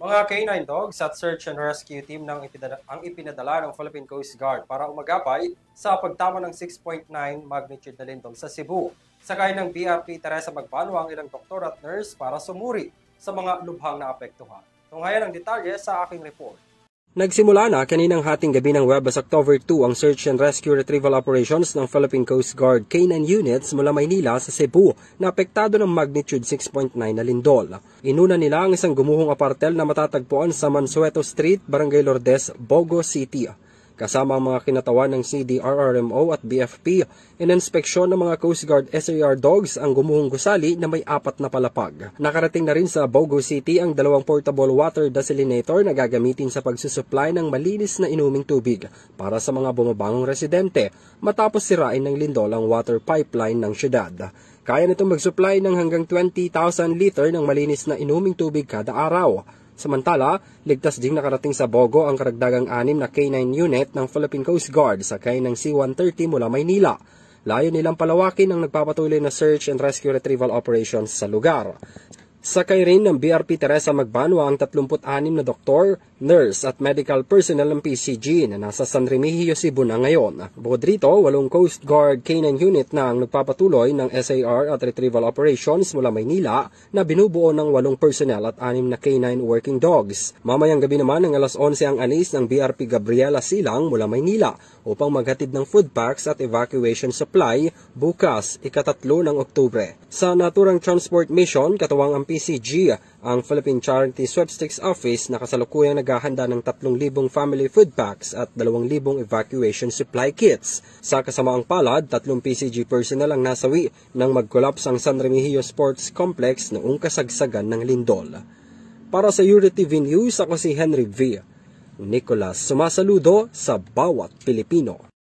Mga canine dogs at search and rescue team ang ipinadala ng Philippine Coast Guard para umagapay sa pagtama ng 6.9 magnitude na lindol sa Cebu. Sakay ng BRP Teresa Magbanwa ang ilang doktor at nurse para sumuri sa mga lubhang naapektuhan. Tunghayan ang detalye sa aking report. Nagsimula na kaninang hating gabi ng Webes October 2 ang search and rescue retrieval operations ng Philippine Coast Guard K9 units mula Maynila sa Cebu na apektado ng magnitude 6.9 na lindol. Inuna nila ang isang gumuhong apartel na matatagpuan sa Mansueto Street, Barangay Lourdes, Bogo City. Kasama ang mga kinatawan ng CDRRMO at BFP, ininspeksyon ng mga Coast Guard SAR dogs ang gumuhong gusali na may 4 na palapag. Nakarating na rin sa Bogo City ang 2 portable water desalinator na gagamitin sa pagsusupply ng malinis na inuming tubig para sa mga bumabangong residente matapos sirain ng lindol ang water pipeline ng syudad. Kaya nitong mag-supply ng hanggang 20,000 liter ng malinis na inuming tubig kada araw. Samantala, ligtas ding nakarating sa Bogo ang karagdagang 6 na K9 unit ng Philippine Coast Guard sakay ng C-130 mula Maynila. Layo nilang palawakin ang nagpapatuloy na search and rescue retrieval operations sa lugar. Sakay rin ng BRP Teresa Magbanwa ang 36 na doktor, nurse at medical personnel ng PCG na nasa San Remigio, Cebu na ngayon. Bukod rito, 8 Coast Guard K9 unit na ang nagpapatuloy ng SAR at retrieval operations mula Maynila na binubuo ng 8 personnel at 6 na K9 working dogs. Mamayang gabi naman ng alas 11 ang alis ng BRP Gabriela Silang mula Maynila upang maghatid ng food packs at evacuation supply bukas, ika-3 ng Oktubre. Sa naturang transport mission, katuwang ang PCG, ang Philippine Charity Sweepstakes Office na kasalukuyang naghahanda ng 3,000 family food packs at 2,000 evacuation supply kits. Sa kasamaang palad, 3 PCG personnel ang nasawi nang mag-collapse ang San Remigio Sports Complex noong kasagsagan ng lindol. Para sa EuroTV News, ako si Henry V. Nicolas, sumasaludo sa bawat Pilipino.